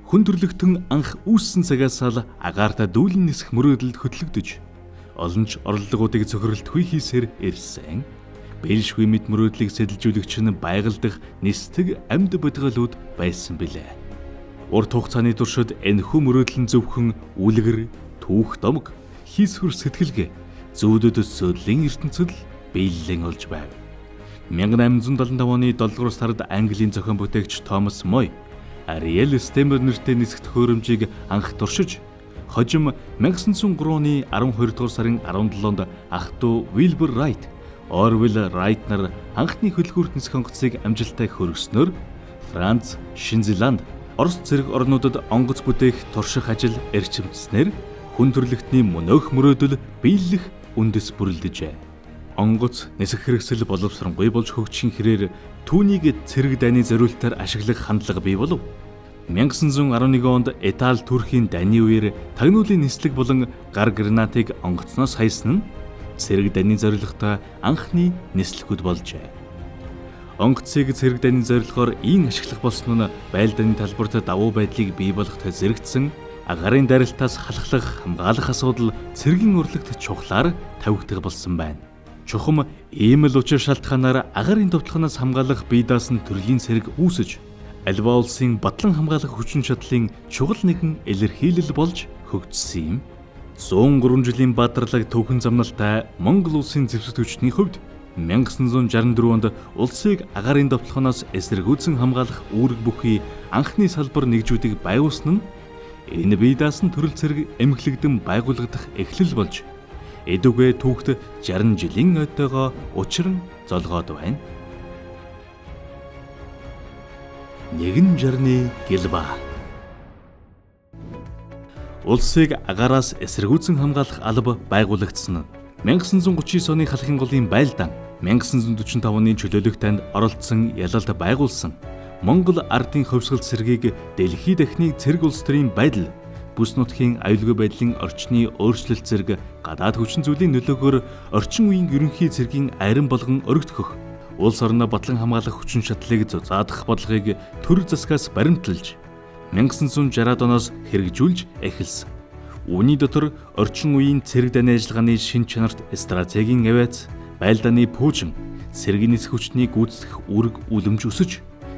хүн төрлөختөн анх үүссэн цагаас л агаартай дүүлэн нисэх мөрөөдөлд хөтлөгдөж олон ч орлогуудыг цохирлтгүй хийсээр ирсэн. Бэлшгүй мэд мөрөөдлийг сэтэлжүүлэгч нь байгальдах нисдэг амьд бодгалууд байсан билээ. Урт хугацааны туршид энэхүү мөрөөдөл нь зөвхөн үлгэр, түүх домог, хийсвэр сэтгэлгээ, зүйдэд төсөөлийн ертөнцид биелэлэн олж байв. 1875 оны 7 дугаар сард Английн зохион бүтээгч Томас Мой Ариэл Стемер нэртэй нисэх төхөөрөмжийг анх туршиж, хожим 1903 оны 12 дугаар сарын 17-нд ах トゥ Wilbur Wright, Orville Wright нар анхны хөлгүүрт нисэх онгоцыг амжилттай хөргөснөөр Франц, Шинэ Зеланд, Орос зэрэг орнуудад онгоц бүтээх турших ажил эрчимдснээр хүн төрлөختний мөнөөх мөрөөдөл биелэх үндэс бүрэлдэжээ. Онгоц нисэх хэрэгсэл боловсронгүй болж хөгжихийн хэрээр түүнийг цэрэг дайны зориултаар ашиглах хандлага бий болов. 1911 онд Итали Турхийн дайны үеэр тагнуулын нислэг болон гар гранатыг онгоцноос хайсан нь цэрэг дайны зорилготой анхны нислэгүүд болжээ. Онгоцыг цэрэг дайны зорилгоор ийн ашиглах болсон нь байлдааны талбарт давуу байдлыг бий болгоход зэрэгцсэн агарын дарилтаас халахлах хамгаалах асуудал цэргийн урлагт чухлаар тавигдах болсон байна. Чухам ийм л учир шалтгаанаар агарын товтлохоноос хамгаалах бие даасан төрлийн цэрэг үүсэж, аливаа улсын батлан хамгаалах хүчин чадлын чухал нэгэн илэрхийлэл болж хөгжсөн юм. 103 жилийн баатарлаг төвхөн замналтай Монгол улсын зэвсэг хүчний хувьд 1964 онд улсыг агарын товтлохоноос эсэргүүцэн хамгаалах үүрэг бүхий анхны салбар нэгжүүдийг байгуулсан нь энэ бие даасан төрөл цэрэг эмхлэгдэн байгуулагдах эхлэл болж эдүгэ түүхт 60 жилийн ойтойгоо учран золгоод байна. Нэгэн жарны гэлба. Улсыг агаараас эсэргүүцэн хамгаалах алба байгуулагдсан нь 1939 оны халахын голын байлдаан 1945 оны чөлөөлөх танд оролцсон ялалд байгуулсан Монгол ардын хувьсгал цэргийг дэлхий дахны цэрэг улс төрийн байдал бүс нутгийн аюулгүй байдлын орчны өөрчлөлт зэрэг гадаад хүчин зүйлийн нөлөөгөөр орчин үеийн ерөнхий цэргийн айран болгон өргөдгөх, улс орноо батлан хамгаалах хүчин чадлыг зузаадах бодлогыг төр засгаас баримталж 1960-аад оноос хэрэгжүүлж эхэлсэн. Үүний дотор орчин үеийн цэрэг дайны ажиллагааны шин чанарт стратегийн авиац, байлдааны пуужин, цэргийн нисэх хүчний гүйцэтгэх үүрэг үлэмж өсөж,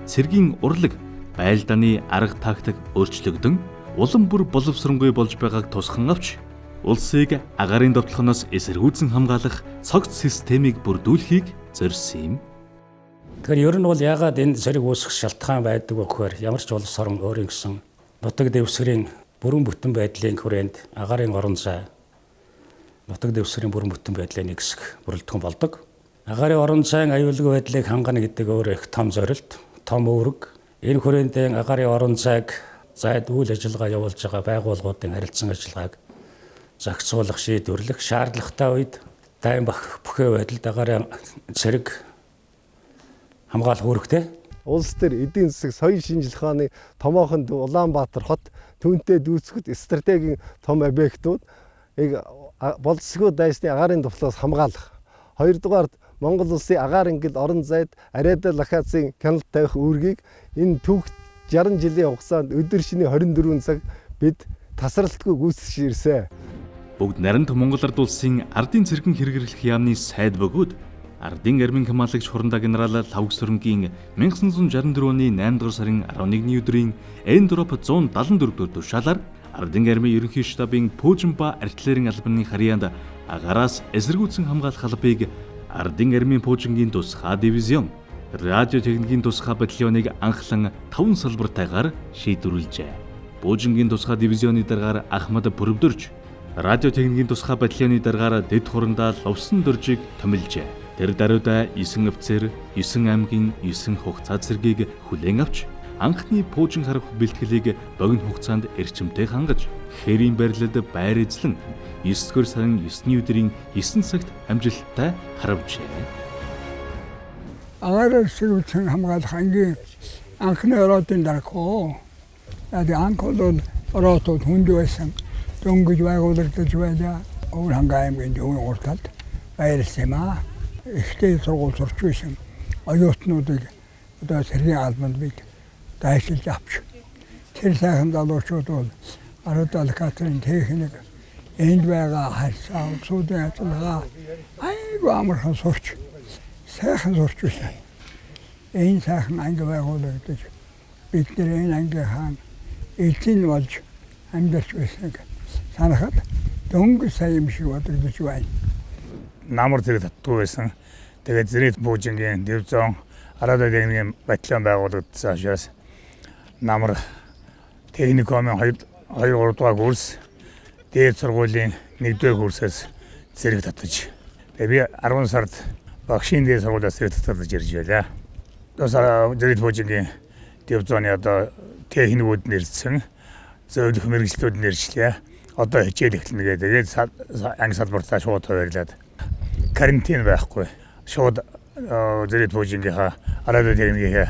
цэргийн урлаг, байлдааны арга тактик өөрчлөгдөн улам бүр боловсронгүй болж байгааг тусган авч улсыг агарын товтлохоноос эсэргүүцэн хамгаалах цогц системийг бүрдүүлэхийг зорьсон юм. Тэгэхээр ер нь бол яагаад энэ цэрэг үүсэх шалтгаан байдаг вэ гэхээр ямар ч улс орн өөрийн гэсэн нутаг дэвсгэрийн бүрэн бүтэн байдлын хүрээнд агарын орон зай нутаг дэвсгэрийн бүрэн бүтэн байдлын нэгсэх бүрэлдэхүүн болдог. Агарын орон зайн аюулгүй байдлыг хангана гэдэг өөр их том зорилт, том үүрэг. Энэ хүрээнд агарын орон зайг зайд үйл ажиллагаа явуулж байгаа байгууллагуудын харилцан ажиллагааг зохицуулах, шийдвэрлэх шаардлагатай үед дайн бүхий байдалд агарын цэрэг хамгаалах үүрэгтэй. Улс төр эдийн засаг соёл шинжилх хааны томоохон Улаанбаатар хот түүнтэй дүүцэхэд стратегийн том объектууд болцсгүй дайсны агарын товтлоос хамгаалах. Хоёрдугаард Монгол улсын агаар ангил орон зайд Ариада локацийн канал тавих үүргийг энэ түүх 60 жилийн хугацаанд өдөр шинэ 24 цаг бид тасралтгүй гүйцэтгэж ирсэн. Бүгд нарийнт Монгол ард улсын ардын цэргийн хэрэгэрлэх яамны сайд бөгөөд ардын армийн хамгаалагч Хуранда генерал Лавг Сүрэнгийн 1964 оны 8 дугаар сарын 11-ний өдрийн Эндроп 174 дугаар тушаалаар ардын армийн ерөнхий штабын пуужин ба артиллерийн албаны харьяанд агаараас эсэргүүцэн хамгаалах албыг ардын армийн пуужингийн тусгай дивизион радио техникийн тусгай батальоныг анхлан 5 салбартайгаар шийдвэрлэжээ. Пуужингийн тусгай дивизионы дараагаар Ахмад Бүрөвдөрж, радио техникийн тусгай батальоны дараагаар Дэд Хурандаа Ловсон Дөржийг томилжээ. Тэр даруйда 9 офицер, 9 аймгийн 9 хугацаа цэргийг хүлээн авч анхны пуужин харах бэлтгэлийг богино хугацаанд эрчимтэй хангаж, хэрийн барилад байр эзлэн 9-р сарын 9-ний өдрийн 9 цагт амжилттай харавжээ. Агаараар эсэргүүцэн хамгаалах ангийн анхны ороодын дараагүй. Анх бол ороодууд хүнд байсан. Дөнгөж байгуулагдаж байлаа. Өвөр хангаа аймгийн өвийн уртад байрласан юм аа. Ихтэй сургууль сурч байсан. Оюутнуудыг одоо цэргийн албанд бид дайсалж авч тэр сайхан залуучууд бол Ард алкатрын техник энд байгаа харьцаа улсуудын ажиллагаа айгүй амархан сурч сайхан сурч байна. Энэ сайхан анги байгуулагдаж бидний энэ ангийнхаа эзэн болж амьдарч байсныг санахад дөнгөж сайн юм шиг бодогдож байна. Намар зэрэг татдаггүй байсан. Тэгээд Зенит Буужингийн дивизион Арад техникийн батальон байгуулагдсан учраас намар техникумын 2-3 дугаар курс дээд сургуулийн 1-р курсээс зэрэг татаж. Тэгээд би 10 сард багшийн дээд сургуулиас зэрэг татаж ирж байлаа. Зенит Буужингийн дивизионы одоо техникүүд нэрсэн зөвлөх мэргэжлүүд нэрчлээ. Одоо хичээл эхэлнэ гэдэг. Тэгээд анги салбартаа шууд хуваарлаад карантин байхгүй. Шууд Зенит Буужингийнхаа Арад техникийн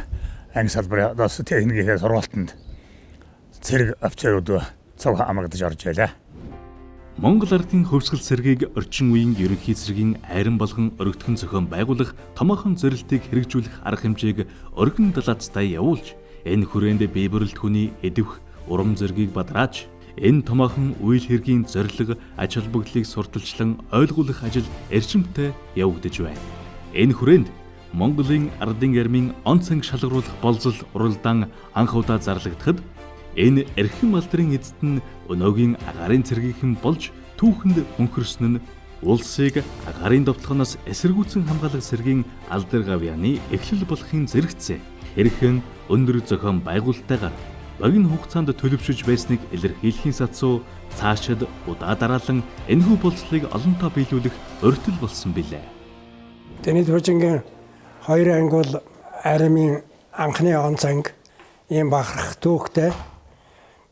анги салбарын техникийн сургалтанд зэрэг офицерууд цог хамгаалж орж байлаа. Монгол ардын хөвсгөл сэргийг орчин үеийн ерөнхий цэргийн айран болгон өргөтгөн зохион байгуулах томоохон зорилтыг хэрэгжүүлэх арга хэмжээг оргин далаацтай явуулж энэ хүрээнд бие бүрэлдэхүүний эдвэх урам зоригийг бадрааж энэ томоохон үйл хэргийн зорилго ач холбогдлыг сурталчлан ойлгуулах ажил эрчимтэй явагдаж байна. Энэ хүрээнд Монголын ардын армийн онцанг шалгаруулах болзол уралдаан анх удаа зарлагдахад энэ эрхэм алдрын эзэд нь өнөөгийн агаарын цэргийнхэн болж түүхэнд хөнхөрсөн нь улсыг агаарын довтлохоноос эсэргүүцэн хамгаалах цэргийн алдар гавьяаны эхлэл болохын зэрэгцээ хэрхэн өндөр зохион байгуулалтайгаар богино хугацаанд төлөвшөж байсныг илэрхийлэхийн сацуу цаашид удаа дараалан энэхүү болцлыг олонтоо биелүүлэх урьдчил болсон билээ. Зенит Буужингийн 2 анги бол армийн анхны онцанг ийм бахарх түүхтэй.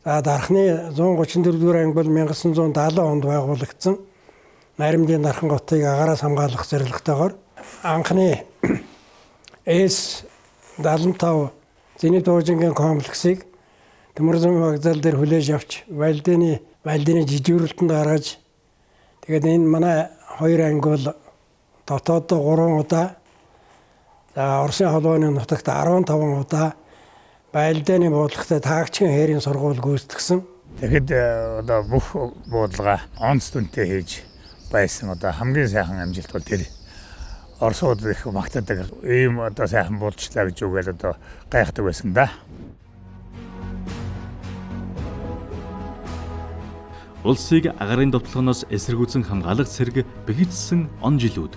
Дархны 134-р анги бол 1970 онд байгуулагдсан. Наримдын дархан готыг агаараас хамгаалах зорилготойгоор анхны С-75 Зенит Буужингийн комплексыг Төмөрзөн вокзал дээр хүлээж авч Валдины жижигрэлтэнд гаргаж тэгээд энэ манай 2 анги бол дотоод 3 удаа Оросын холбооны нутагт 15 удаа Валдины буудлахтай таагчийн хээрийн сургууль гүйцэтгсэн. Тэгэхэд одоо бүх буудлага онц дүнтэй хийж байсан одоо хамгийн сайхан амжилт бол тэр Оросууд их магтаадаг ийм одоо сайхан буудлчлаа гэж үгээл одоо гайхдаг байсан да. Улсыг агаарын довтлохоноос эсэргүүцэн хамгаалах цэрэг бэхжсэн он жилүүд.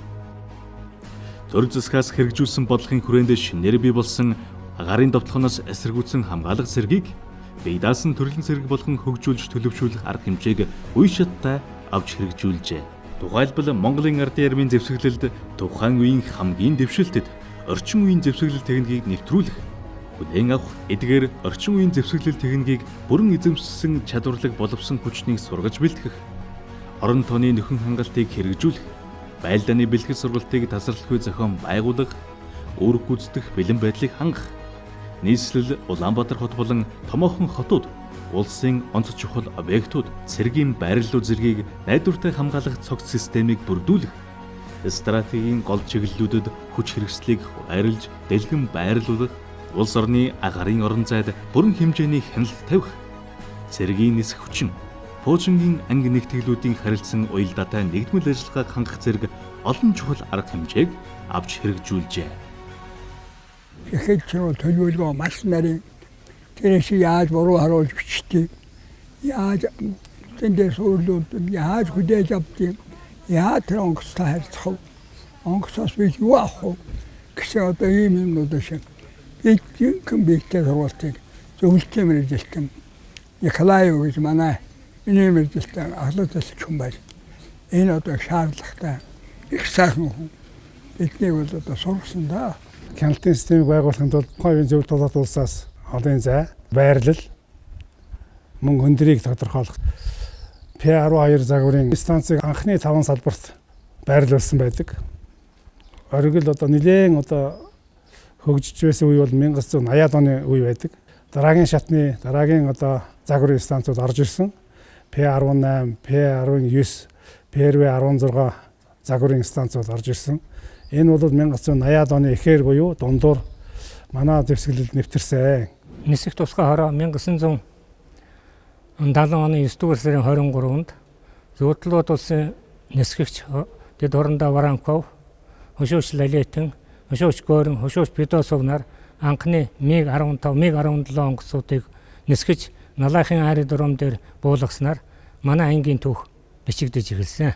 Зөрг засгаас хэрэгжүүлсэн бодлогын хүрээнд шинээр бий болсон агаарын довтлохоноос эсэргүүцэн хамгаалах цэргийг бие даасан төрлийн цэрэг болгон хөгжүүлж төлөвшүүлэх арга хэмжээг үе шаттай авч хэрэгжүүлжээ. Тухайлбал Монголын ардын армийн зэвсэглэлд тухайн үеийн хамгийн дэвшилтэд орчин үеийн зэвсэглэл техникийг нэвтрүүлэх, хүлээн авах, эдгээр орчин үеийн зэвсэглэл техникийг бүрэн эзэмшсэн чадварлаг боловсон хүчнийг сургаж бэлтгэх, орон тооны нөхөн хангалтыг хэрэгжүүлэх, байлдааны бэлтгэл сургалтыг тасралтгүй зохион байгуулах, үүрэг гүйцэтгэх бэлэн байдлыг хангах, нийслэл Улаанбаатар хот болон томоохон хотууд улсын онц чухал объектууд цэргийн байрлал зэргийг найдвартай хамгаалах цогц системийг бүрдүүлэх, стратегийн гол чиглэлүүдэд хүч хэрэгслийг хуваарлж дэлгэн байрлуулах, улс орны агаарын орон зайд бүрэн хэмжээний хяналт тавих, цэргийн нисэх хүчин, Буужингийн анги нэгтгэлүүдийн харилцан уялдаатай нэгдмэл ажиллагааг хангах зэрэг олон чухал арга хэмжээг авч хэрэгжүүлжээ. Ихэд ч төлөвлөгөө маш нарийн тэрээс яаж буруу харуулж бичдэг, яаж тэндээс өөрлөлд яаж хүлээж авдаг, яаж тэр онгоцтой харьцах, онгоцоос би юу авах гэсэн одоо ийм юмнууд шиг бид компьютер сургалтыг зөвлөлтөөр мэргэжилтэн Николаев гэж манай миний мэргэжилтэн ахлаатай хүн байж энэ одоо шаардлагатай их сайхан хүн бидний бол одоо сурсан да. Хяналтын системийг байгуулахын тулд тухайн зөв тулаад улсаас олон зай, байрлал, мөн хөндрийг тодорхойлох П12 загварын станцыг анхны 5 салбарт байрлуулсан байдаг. Оргил одоо нэлээд одоо хөгжиж байсан үе бол 1980-ад оны үе байдаг. Дараагийн шатны дараагийн одоо загварын станцууд орж ирсэн. П18, П19, ПРВ16 загварын станцууд орж ирсэн. Энэ бол 1980-ад оны эхээр буюу дундуур манай дэвсгэлэлд нэвтэрсэн. Нисэх тусгай хороо 1970 оны 9-р сарын 23-нд Зөвлөлт улсын нисгэгч дэд хурандаа Воронков, Хөшөөч Лалетин, Хөшөөч Гоорин, Хөшөөч Бедосов нар анхны МиГ-15, МиГ-17 онгоцуудыг нисгэж Налахын айрын дурам дээр буулгаснаар манай ангийн түүх бичигдэж эхэлсэн.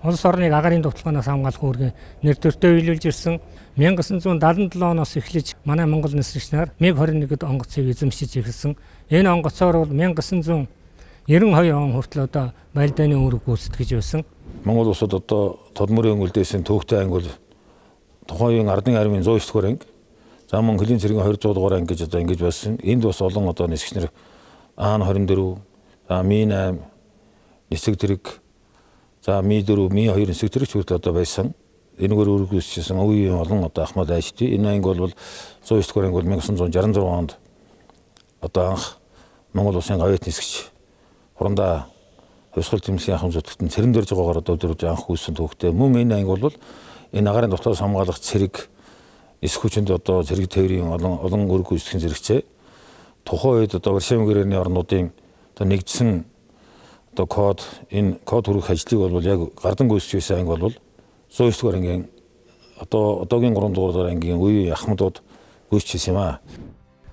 Улс орныг агаарын довтлогоноос хамгаалах үүргийг нэр төртөө биелүүлж ирсэн 1977 оноос эхлэж манай Монгол нисгэгч нар МиГ-21-д онгоцыг эзэмшиж эхэлсэн. Энэ онгоцоор бол 1992 он хүртэл одоо байлдааны үүрэг гүйцэтгэж байсан. Монгол улсад одоо тодмөрийн өнгөлдөөсөн төвхтэй анги бол тухайн үеийн ардын армийн 109 дугаар анги, за мөн хөлийн цэргийн 200 дугаар анги гэж одоо ингэж байсан. Энд бас олон одоо нисгэгч нар АН 24, за Ми8, нисэг тэрэг, за Ми4, Ми2 нисэг тэрэг хүртэл одоо байсан. Энэгээр үүрэг гүйцэтгсэн үеийн олон одоо Ахмад Айшти. Энэ анги бол 109 дугаар анги бол 1966 онд одоо анх Монгол улсын гавьяат нисгэж хурандаа хувьсгал тэмцлийн ахын зүтгэн цэрэн дөрж байгаагаар одоо дөрөж анх үүссэн төвхтэй. Мөн энэ анги бол энэ агаарын дотоос хамгаалах цэрэг эсэх хүчинд одоо цэрэг тээврийн олон үүрэг гүйцэтгэх зэрэгцээ. Тухайн үед одоо Варшавын гэрээний орнуудын одоо нэгдсэн одоо код энэ код хүргэх ажлыг бол яг гардан гүйцэтгэсэн анги бол 109 дугаар ангийн одоо одоогийн 3 дугаар ангийн үеийн ахмадууд гүйцэтгэсэн юм аа.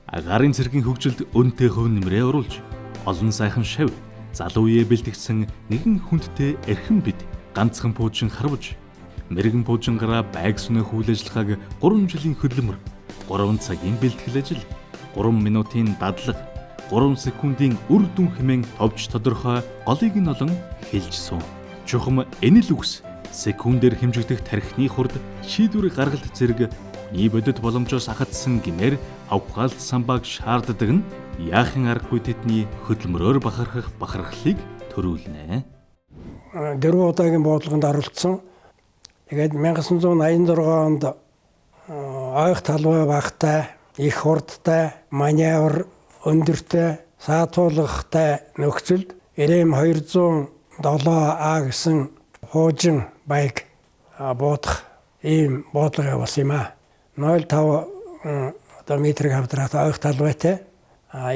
Агаарын цэргийн хөгжилд өнтэй хөв нэмрээ оруулж олон сайхан шав залуу үеэ бэлтгэсэн нэгэн хүндтэй эрхэм бид ганцхан пуужин харвж мэрэгэн пуужингараа байг сүнэ хүл ажиллагааг 3 жилийн хөдөлмөр 3 цагийн бэлтгэл ажил 3 минутын дадлага 3 секундын үр дүн хэмээн товч тодорхой голыг нь олон хэлж суун. Чухам энэ л үгс секундээр хэмжигдэх тархины хурд шийдвэр гаргалт зэрэг хүний бодит боломжоос ахадсан гэмээр авгаалт самбааг шаарддаг нь яахын аргагүй тэдний хөдөлмөрөөр бахархлыг төрүүлнэ. Дөрвөн удаагийн бодлогонд оролцсон. Тэгээд 1986 онд ойх талбай багтай, их хурдтай, маневр өндөртэй, саатуулгатай нөхцөлд РМ 207А гэсэн хуужин байг буудах ийм бодлого явуулсан юм аа. 0.5 одоо метрийг хавдраад ойх талбайтай.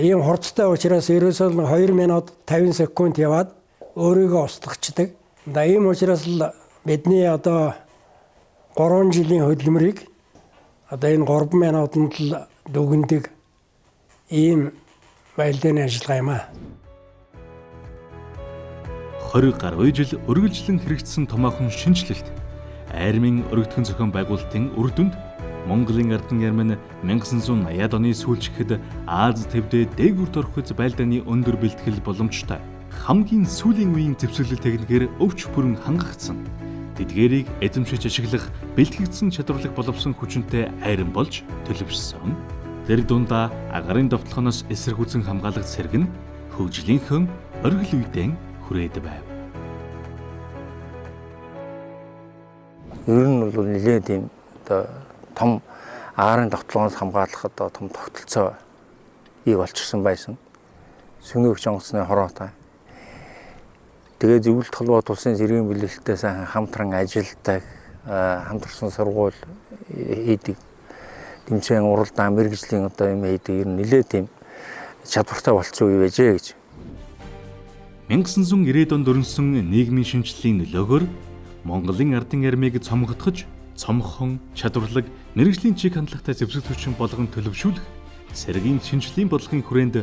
Ийм хурдтай учраас ерөөсөө 2 минут 50 секунд яваад өөрийгөө устгачдаг. Ийм учраас л бидний одоо 3 жилийн хөдөлмөрийг одоо энэ 3 минутанд л дүгндэг ийм байлдааны ажиллагаа юм аа. 20 гаруй жил үргэлжлэн хэрэгжсэн томоохон шинжилэлт армийн өргөдгөн зохион байгуулалтын үр дүнд Монголын ардын армин 1980-ад оны сүүлчгэд Аз төвдөө дээгүүрт орох үз байлдааны өндөр бэлтгэл боломжтой хамгийн сүүлийн үеийн зэвсэглэл техникээр өвч бүрэн хангагдсан. Тэдгээрийг эзэмшиж ашиглах бэлтгэгдсэн чадварлаг боловсон хүчинтэй айран болж төлөвшсөн. Тэр дундаа агаарын довтлохоноос эсэргүүцэн хамгаалах цэрэг нь хөгжлийнхөн оргил үедэн хүрээд байв. Ер нь бол нэлээд юм одоо том агаарын довтлогоноос хамгаалах одоо том тогтолцоо бий болчихсон байсан. Сүнөөгч онгоцны хороотой. Тэгээ зөвлөлт холбоот улсын цэргийн бэлгэлтээ сайн хамтран ажилдаг, хамтарсан сургууль хийдэг, тэмцээн уралдаан мэргэжлийн одоо юм хийдэг ер нь нэлээд тийм чадвартай болцсон үе байжээ гэж. 1990-ад онд өрнсөн нийгмийн шинжилгээний нөлөөгөөр Монголын ардын армийг цомготгож, цомхон, чадварлаг, мэргэжлийн чиг хандлагатай зэвсэг хүчин болгон төлөвшүүлэх цэргийн шинжилгээний бодлогын хүрээнд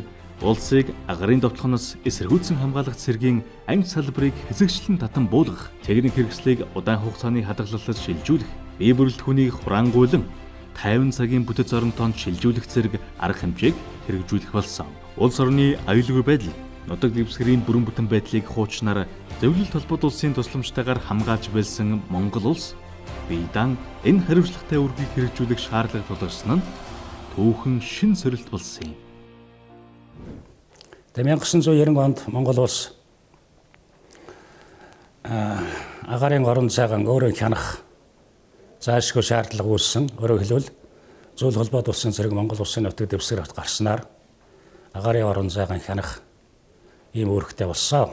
улсыг агаарын довтлохоноос эсэргүүцэн хамгаалах цэргийн анги салбарыг хэсэгчлэн татан буулгах, техник хэрэгслийг удаан хугацааны хадгалалт шилжүүлэх, бие бүрэлдэхүүнийг хураангуйлан 50 цагийн бүтэц оронтоонд шилжүүлэх зэрэг арга хэмжээг хэрэгжүүлэх болсон. Улс орны аюулгүй байдал, нутаг дэвсгэрийн бүрэн бүтэн байдлыг хуучнаар зөвлөлт холбоот улсын тусламжтайгаар хамгаалж байсан Монгол улс биедан энэ хариуцлагатай үргийг хэрэгжүүлэх шаардлага тулгарсан нь түүхэн шин сорилт болсон юм. 1990 онд Монгол улс агаарын орон цагаан өөрөө хянах заашгүй шаардлага үүссэн. Өөрөөр хэлбэл зөвлөлт холбоот улсын цэрэг Монгол улсын нутаг дэвсгэрт гарснаар агаарын орон цагаан хянах ийм үүрэгтэй болсон.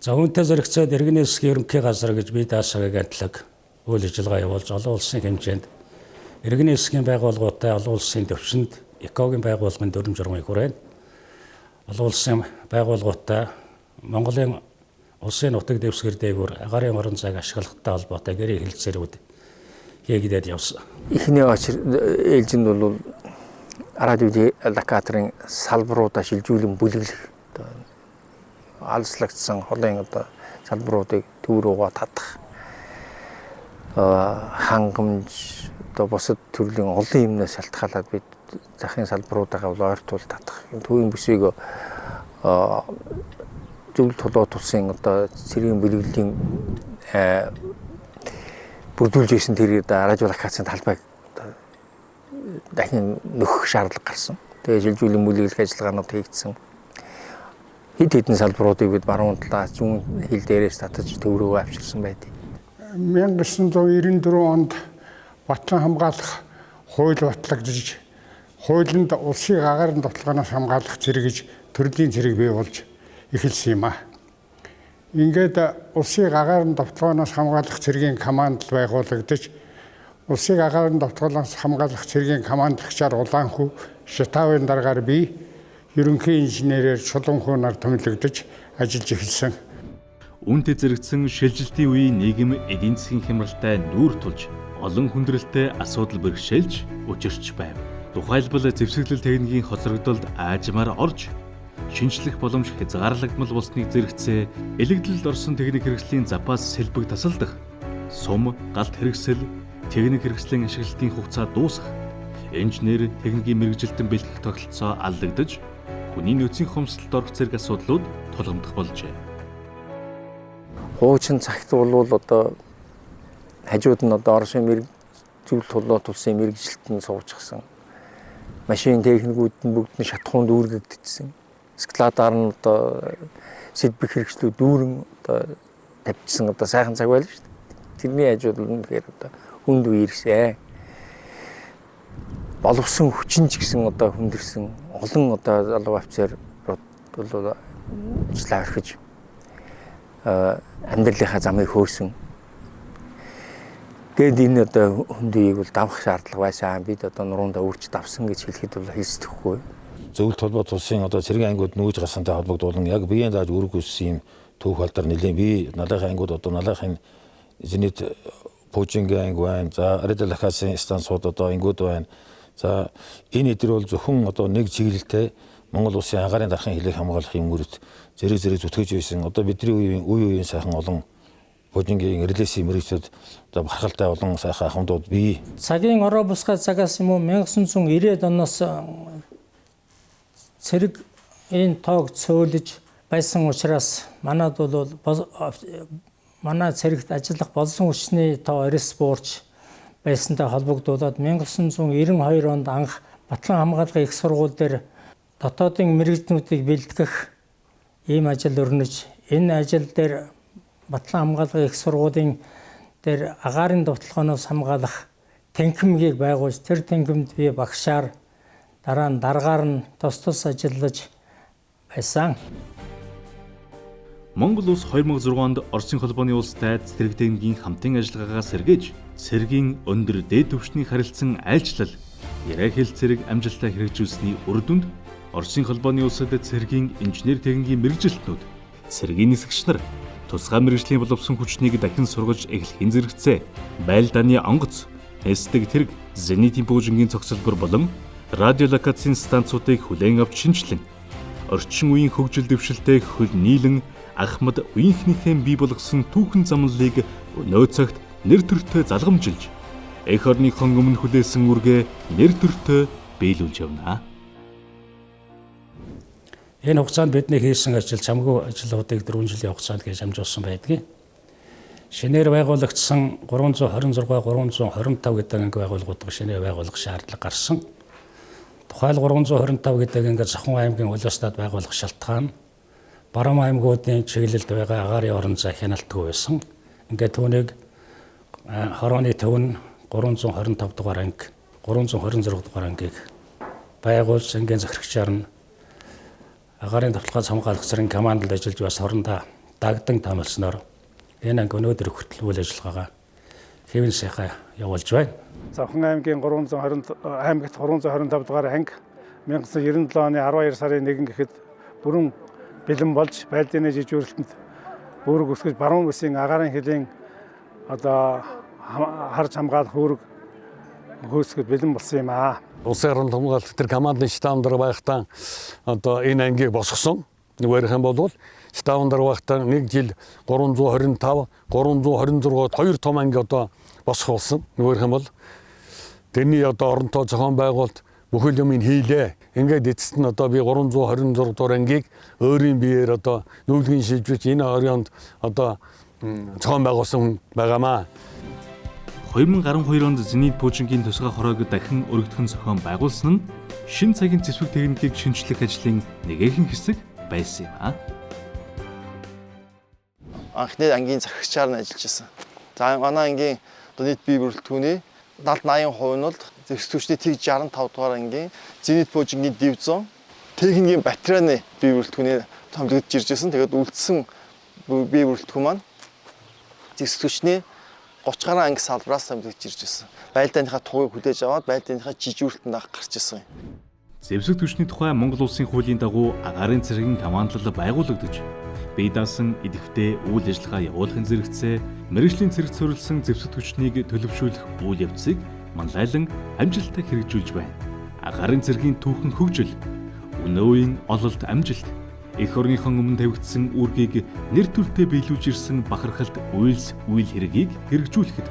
За үүнтэй зэрэгцээд иргэний засгийн ерөнхий газар гэж бие даашаагийн агентлаг үйл ажиллагаа явуулж олон улсын хэмжээнд иргэний засгийн байгууллагуудтай олон улсын төвшөнд экологийн байгууллагын дүрм журмыг хүрээнд олон улсын байгууллагуудтай Монголын улсын нутаг дэвсгэр дээгүүр агаарын орон зайг ашиглахтай холбоотой гэрээ хэлэлцээрүүд хийгдээд явсан. Эхний ээлжинд бол радио локаторын салбаруудаа шилжүүлэн бүлэглэх алслагдсан холын салбаруудыг төв рүүгээ татах хангамж бусад төрлийн олон юмнаас шалтгаалаад бид захын салбаруудаа ойртуул татах төвийн бүсийг зөвлөлт толгойд тусын цэргийн бүлэглэлийн бүрдүүлж ирсэн тэр радио локацийн талбайг дахин нөхөх шаардлага гарсан. Тэгээ шилжүүлэн бүлэглэх ажиллагаанууд хийгдсэн. Хэд хэдэн салбаруудыг бид баруун талаас зүүн хил дээрээс татаж төв рүү авчирсан байдаг. 1994 онд Батлан хамгаалах хууль батлагдж хуулинд улсын агаарын тоглоомоос хамгаалах зэрэг гэж төрлийн зэрэг бий болж эхэлсэн юм а. Ингээд улсын агаарын тоглоомоос хамгаалах зэргийн команд байгуулагдаж улсын агаарын тоглоомоос хамгаалах зэргийн командлагчаар Улаанхүү Шатавын дараагаар би ерөнхий инженерээр Чулуунхүү нар томилогдож ажиллаж эхэлсэн. Үүнтэй зэрэгцэн шилжилтийн үеийн нийгэм эдийн засгийн хямралтай нүүр тулж олон хүндрэлтэй асуудал бэрхшээлж учирч байв. Тухайлбал зэвсэглэл техникийн хоцрогдолд аажмаар орж шинжлэх боломж хязгаарлагдмал болсныг зэрэгцээ элэгдэлд орсон техник хэрэгслийн запас сэлбэг тасалдах, сум галт хэрэгсэл, техник хэрэгслийн ашиглалтын хугацаа дуусах, инженер техникийн мэрэгжилтэн бэлтгэх тогтолцоо аллагдаж, хүний нөөцийн хомсдолд орох зэрэг асуудлууд тулгамдах болжээ. Хуучин цагт бол хажууд нь Оросын зөвлөлт толгойд тусын мэрэгжилтэнд суучихсан. Машин техникүүд нь бүгд нь шатхуунд үүргэгдсэн. Складаар нь сэлбэг хэрэгслүүд дүүрэн тавьчихсан сайхан цаг байлаа шүү дээ. Тэрний хажууд нь тэгэхээр хүнд үе ирсэн. Боловсон хүчин ч гэсэн хүндэрсэн олон залуу офицерууд бол ажиллаа орхиж амьдралынхаа замыг хөөсөн. Гэвч энэ хүнд үеийг бол давах шаардлага байсан. Бид нуруундаа үрж давсан гэж хэлэхэд бол хэлсдэхгүй. Зөвлөлт толгойд улсын цэргийн ангиуд нүүж гарсантай холбогдуулан яг биеийн дааж үүрэг үүссэн юм түүх алдар нэлээд би налахын ангиуд налахын зенит Пуужингийн анги байна. За радио локацийн станцууд ангиуд байна. За энэ эдгээр бол зөвхөн нэг чиглэлтэй Монгол улсын агаарын дарахын хилийг хамгаалах юм үрд зэрэг зүтгэж байсан. Бидний үеийн сайхан олон Пуужингийн релесийн мэрэгчид бархалтай олон сайхан ахмадууд бий. Цагийн ороо бусгай цагаас юм уу 1990-ад оноос цэрэг энэ тоог цөөлж байсан учраас манад бол манай цэрэгт ажиллах болсон хүчний тоо эрс буурч байсантай холбогдуулаад 1992 онд анх Батлан хамгаалгын их сургууль дээр дотоодын мэрэгжлүүдийг бэлтгэх ийм ажил өрнөж энэ ажил дээр Батлан хамгаалгын их сургуулийн дээр агаарын довтлогоноос хамгаалах танхимыг байгуулж тэр танхимд би багшаар дараа нь дараагаар нь тус ажиллаж байсан. Монгол улс 2006 онд Оросын холбооны улстай цэрэг техникийн хамтын ажиллагаагаа сэргээж цэргийн өндөр дээд түвшний харилцан айлчлал яриа хэл цэрэг амжилттай хэрэгжүүлсэний үр дүнд Оросын холбооны улсад цэргийн инженер техникийн мэрэгжилтнүүд цэргийн нисгч нар тусгай мэрэгжлийн боловсон хүчнийг дахин сургаж эхлэхийн зэрэгцээ байл дааны онгоц, эсдэг тэрэг, зенитийн Пуужингийн цогцлбор болон радио локацийн станцуудыг хүлээн авч шинжилэн орчин үеийн хөгжил дэвшилтэй хөл нийлэн Ахмад үеийнхнийхээ бий болгосон түүхэн замналыг өнөө цагт нэр төртөө залгамжилж эх орныхон өмнө хүлээсэн үргээ нэр төртөө биелүүлж явна. Энэ хугацаанд бидний хийсэн ажил чамгүй ажлуудыг 4 жилийн хугацаанд гэж хамжуулсан байдгийг. Шинээр байгуулагдсан 326, 325 гэдэг анги байгууллагууд шинээр байгуулах шаардлага гарсан. Тухайл 325 гэдэг анги Завхан аймгийн университет байгуулах шалтгаан Баруун аймагуудын чиглэлд байгаа агаарын орон зай хяналтгүй байсан. Ингээд түүнийг хорооны төв нь 325 дугаар анги, 326 дугаар ангийг байгуулж ангийн захирагчаар нь агаарын давталгаас хамгаалах цэргийн командд ажиллаж бас хорондоо дагдан томилсноор энэ анги өнөөдөр хүртэл үйл ажиллагаагаа хэвэн сайхан явуулж байна. Завхан аймгийн 325 дугаар анги 1997 оны 12 сарын 1 гэхэд бүрэн бэлэн болж байлдааны жижүүрлэлтэнд үүрэг өсгөж баруун бүсийн агаарын хилийн одоо харж хамгаалах үүрэг хөөсгөж бэлэн болсон юм аа. Улсын орон хамгаалалт тэр командны штаб дээр байхдаа одоо энэ ангийг босгосон. Нэгээрх юм бол штаб дээр байхдаа 1 жил 325, 326 2 том анги одоо босгох болсон. Нэгээрх юм бол тэрний одоо оронтой зохион байгуулалт бүхэл юмыг хийлээ. Ингээд эцэст нь одоо би 326 дугаар ангийг өөрийн биеэр одоо нүүлгийн шилжүүлж энэ оройнд одоо зохион байгуулсан байгаамаа. 2012 онд Зенит Пуужингийн тусгай хороог дахин өргөдгөн зохион байгуулсан нь шин цагийн зэвсэг техникийг шинжлэх ажлын нэгэн хэсэг байсан юм аа. Анхны ангийн захирагчаар нь ажиллаж байсан. За манай ангийн нийт бие бүрэлдэхүүний 70-80% нь бол зэвсэг түвшний тэг 65 дугаар ангийн Зенит Пуужингийн дивизион техникийн батареаны бие бүрэлдэхүүний томилогдож ирж байсан. Тэгээд үлдсэн бие бүрэлдэхүүн маань зэвсэг түвшний 30 гаруй анги салбараас томилогдож ирж байсан. Байлдааныхаа тугыг хүлээж аваад байлдааныхаа жижүүрэлтэнд гарч ирсэн юм. Зэвсэг түвшний тухай Монгол улсын хуулийн дагуу агаарын цэргийн командлал байгуулагдаж, бие даасан идэвхтэй үйл ажиллагаа явуулахын зэрэгцээ мэргэжлийн цэрэгт суурилсан зэвсэг түвшнийг төлөвшүүлэх үйл явцыг манлайлан амжилттай хэрэгжүүлж байна. Агаарын цэргийн түүхэн хөгжил, өнөө үеийн ололт амжилт, эх орныхон өмнө тавигдсан үүргийг нэр төрөлтэй биелүүлж ирсэн бахархалт үйл хэргийг хэрэгжүүлэхэд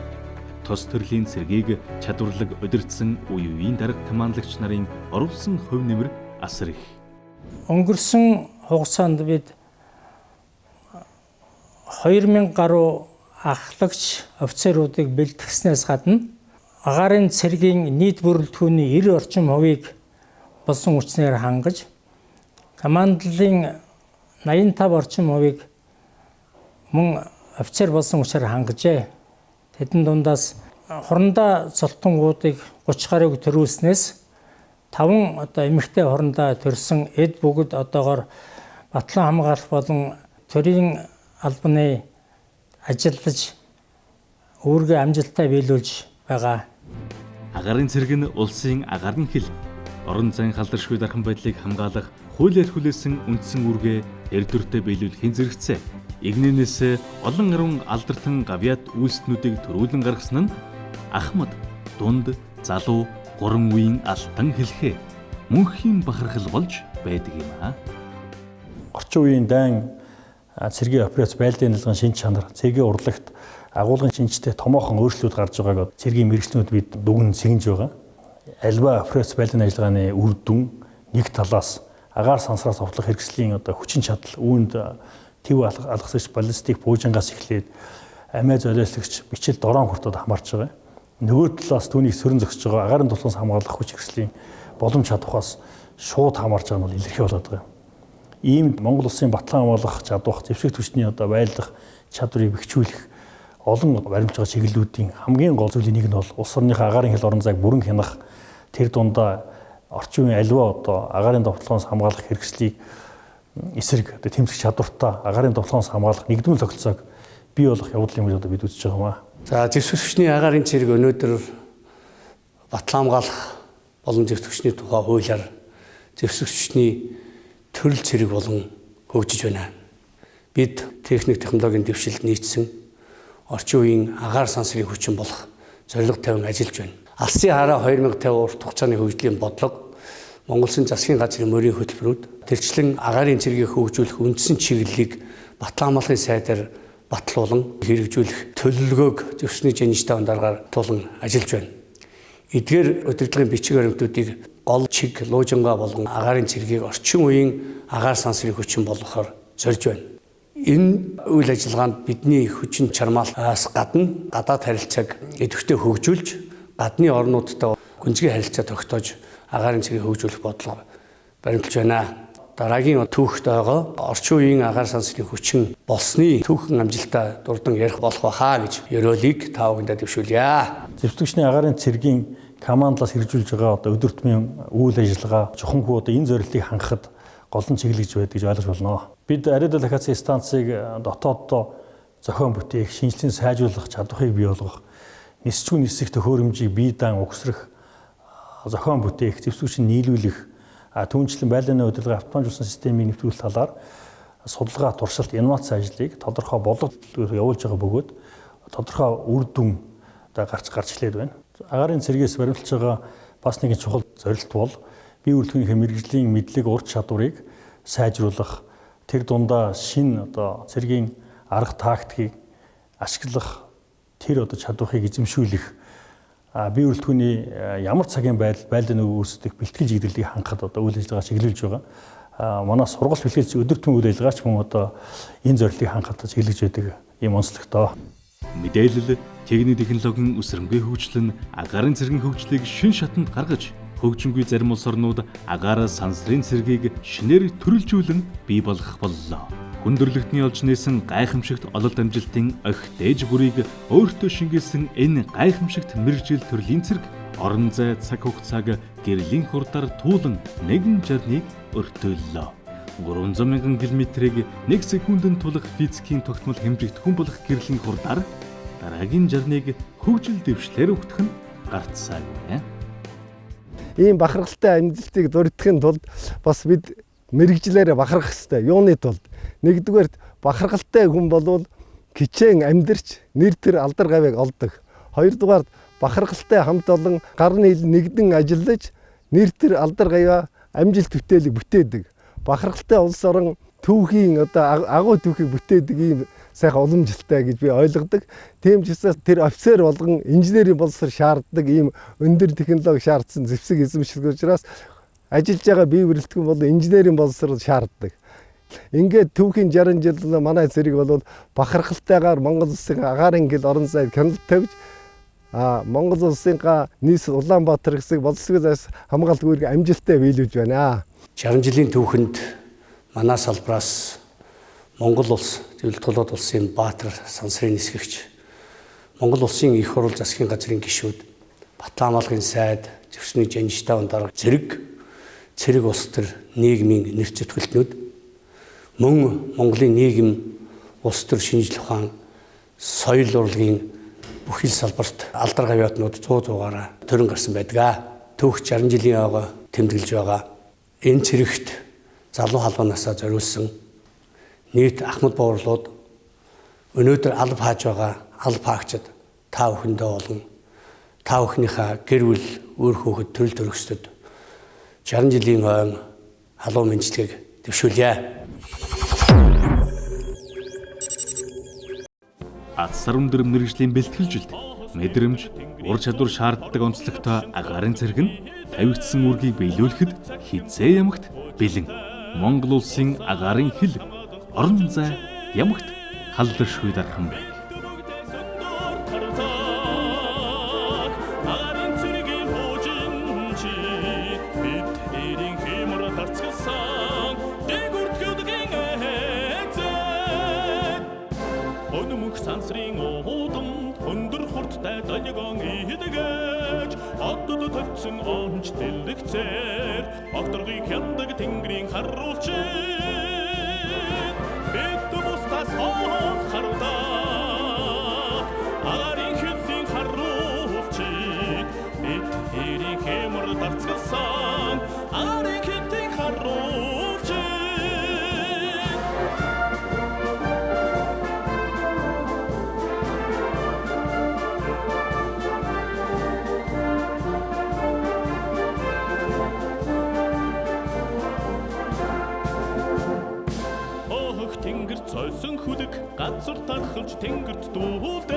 тус төрлийн цэргийг чадварлаг удирдсан үеийн дарга командлагч нарын оруулсан хувь нэмэр асар их. Өнгөрсөн хугацаанд бид 2000 гаруй ахлагч офицеруудыг бэлтгэснээс гадна агаарын цэргийн нийт бүрэлдэхүүний 90 орчим хувийг болсон хүчнээр хангаж, командлын 85 орчим хувийг мөн офицер болсон хүчээр хангажээ. Тэдэн дундаас хурандаа цолтонгуудыг 30 гаруйг төрүүлснээс 5 одоо эмэгтэй хурандаа төрсэн эд бүгд одоогоор батлан хамгаалах болон төрийн албаны ажиллаж үүргээ амжилттай биелүүлж байгаа. Агаарын цэрэг нь улсын агаарын хил, орон зайн халдваршгүй дархан байдлыг хамгаалах хуулиар хүлээсэн үндсэн үүргээ эр дүртэй биелүүлэхийн зэрэгцээ. Игнэнээс олон гаруй алдартан гавьяат үйлснүүдийг төрүүлэн гаргасан нь Ахмад, дунд, залуу, гурван үеийн алтан хэлхээ мөнхийн бахархал болж байдаг юм аа. Орчин үеийн дайн цэргийн операц байлдааны дэлгэн шинж чанар, цэргийн урлагт агуулгын шинжтэй томоохон өөрчлөлт гарч байгааг цэргийн мэргэжлүүд бид дүгнэн сэгнэж байгаа. Альва операц байлдааны ажиллагааны үр дүн нэг талаас агаар сансраас овтлох хэрэгслийн одоо хүчин чадал үүнд төв алгасагч баллистик буужингаас эхлээд амиа золиослогч бичил дорон хүртэл хамаарч байгаа. Нөгөө талаас түүнийг сөрөн зогсож байгаа агаарын тулгаас хамгаалах хүч хэрэгслийн боломж чадвахаас шууд хамаарч байгаа нь бол илэрхий болоод байгаа. Ийм Монгол улсын батлан хамгаалах чадвах, зэвсэг түвшний одоо байлдах чадварыг бэхжүүлэх олон баримтжаа чиглэлүүдийн хамгийн гол зүйлийн нэг нь бол улс орныхаа агаарын хил орон зайг бүрэн хянах, тэр дундаа орчин үеийн аливаа одоо агаарын довтлогоос хамгаалах хэрэгслийг эсрэг одоо тэмцэх чадвартай агаарын довтлогоос хамгаалах нэгдмэл тогтолцоог бий болох явдлын үед одоо бид үзэж байгаа юм аа. За зэвсэг түвшний агаарын цэрэг өнөөдөр батлан хамгаалах болон зэвсэг түвшний тухай хуулиар зэвсэг түвшний төрөл цэрэг болон хөгжиж байна. Бид техник технологийн дэвшилд нийцсэн орчин үеийн агаар сансрын хүчин болох зорилго тавин ажиллаж байна. Алсын хараа 2050 урт хугацааны хөгжлийн бодлого, Монгол Улсын засгийн газрын мөрийн хөтөлбөрүүд тэрчлэн агаарын цэргийг хөгжүүлэх үндсэн чиглэлийг батлан хамгаалахын сайдаар батлуулан хэрэгжүүлэх төлөвлөгөөг зэвсэгний жинжтэй дараагаар тулан ажиллаж байна. Эдгээр удирдлагын бичиг баримтуудыг гол чиг луужингаа болгон агаарын цэргийг орчин үеийн агаар сансрын хүчин болгохоор зорж байна. Энэ үйл ажиллагаанд бидний хүчин чармаалаас гадна гадаад харилцааг идэвхтэй хөгжүүлж, гадны орнуудтай гүнзгий харилцаа тогтоож агаарын цэргийг хөгжүүлэх бодлого баримталж байна. Дараагийн түүхт байгаа орчин үеийн агаар сансрын хүчин болсны түүхэн амжилтаа дурдан ярих болох байхаа гэж ёроолыг та бүхэндээ дэвшүүлье. Зэвсэгчний агаарын цэргийн командлаас хэрэгжүүлж байгаа одоо өдөртмийн үйл ажиллагаа чухамгүй одоо энэ зорилтыг хангахад голон чиглэж байдаг гэж ойлгож болно. Бид ариадал дахиацын станцыг дотооддоо зохион бүтээх, шинжилэн сайжруулах чадварыг бий болгох, нисчгүй нисэх төхөөрөмжийг бие даан угсрах, зохион бүтээх, зэвсэгчийг нийлүүлэх, Түүнчлэн байлдааны удирдлага автоматжуулсан системийг нэвтрүүлэх талаар судалгаа, туршилт, инновац ажлыг тодорхой болгоод явуулж байгаа бөгөөд тодорхой үр дүн гарч эхлээд байна. Агаарын цэргээс баримталж байгаа бас нэгэн чухал зорилт бол бие бүрэлдэхүүнийхээ мэрэгжлийн мэдлэг, ур чадварыг сайжруулах, тэр дундаа шинэ цэргийн арга тактикийг ашиглах, тэр чадварыг эзэмшүүлэх, бие бүрэлдэхүүний ямар цагийн байлдааны үүсдэг бэлтгэл жигдэрлийг хангахад үйл ажиллагаа чиглүүлж байгаа. Манай сургалт бэлтгэж өдөр тутмын үйл ажиллагаач мөн энэ зорилтыг хангахад чиглэж байдаг юм онцлогтой. Мэдээлэл, техник технологийн үсрэмгээ хөгжил нь агаарын цэргийн хөгжлийг шин шатанд гаргаж, хөгжингүй зарим улс орнууд агаар сансрын цэргийг шинээр төрөлжүүлэн бий болгох боллоо. Хүндрэлтний олж нээсэн гайхамшигт ололт амжилтын охь дээж бүрийг өөртөө шингээсэн энэ гайхамшигт мэргэжил төрлийн цэрэг орон зай цаг хугацааг гэрлийн хурдаар туулан нэгэн жарныг өртөөллөө. 300 мянган км-ийг 1 секундэд тулах физикийн тогтмол хэмжигдэхүүн болох гэрлийн хурдаар дараагийн жарныг хөгжил дэвшлэр өгөх нь гарцсаагүй. Ийм бахархалтай амжилтыг дурдахын тулд бас бид мэрэгжлээрээ бахархах хэрэгтэй. Юуны тулд нэгдүгээр бахархалтай хүн болвол кичээн амьдарч нэр төр алдар гавийг олдог. Хоёрдугаар бахархалтай хамт олон гар нийл нэгдэн ажиллаж нэр төр алдар гаваа амжилт бүтээлийг бүтээдэг. Бахархалтай улс орон түүхийн агуу түүхийг бүтээдэг ийм сайхан уламжлалтай гэж би ойлгодог. Тийм ч гэсэн тэр офицер болгон инженерийн боловсрол шаарддаг ийм өндөр технологи шаардсан зэвсэг эзэмшил учраас ажиллаж байгаа бие бүрэлдэхүүн бол инженерийн боловсрол шаарддаг. Ингээд түүхийн 60 жил манай цэрэг бол бахархалтайгаар Монгол улсын агаарын гэл орон зайд хяналт тавьж Монгол улсын нийс Улаанбаатар хэсэг боловсрол зайс хамгаалалт үүрэг амжилттай биелүүлж байна. 60 жилийн түүхэнд манай салбараас Монгол улс, Тэвлэлт толгойд улсын Баатар сансрын нисгэгч, Монгол улсын их хурл засгийн газрын гишүүд, Батлан хамгаалгын сайд, зэвсний жанжтай дарга цэрэг улс төр нийгмийн нэр зэтгэлтнүүд мөн Монголын нийгэм улс төр шинжлэх ухаан, соёл урлагийн бүхэл салбарт алдар гавьяатнууд 100-аараа төрөн гарсан байдаг. Түүх 60 жилийн ойгоо тэмдэглэж байгаа. Энэ цэрэгт залуу халуунасаа зориулсан нийт ахмад буурлууд өнөөдөр алба хааж байгаа алба хаагчид та бүхэндээ болон та бүхнийхээ гэр бүл, үр хүүхэд, төрөл төрөсtöд 60 жилийн ойн халуун мэндчлэгийг дэвшүүлье. Атсар өндөр мэргэжлийн бэлтгэлжилт, мэдрэмж, ур чадвар шаарддаг онцлогтой агаарын цэрэг нь тавигдсан үргийг биелүүлэхэд хизээ ямагт бэлэн. Монгол улсын агаарын хил, орон зай ямагт халдашгүй дархан байна. Сансрын уудам өндөр хурдтай долгион идэгэж одод тавьсан онч дэлгэцээр огторгыг хяндаг тэнгэрийн харуулч бид бустас харуда агаарын хэллийн харуулч бид хэрийн хэмэр дарцсан агаарын хэллийн харуулч. Тэнгэр цойсон хүлэг газар тархалж тэнгэрт дуулдаг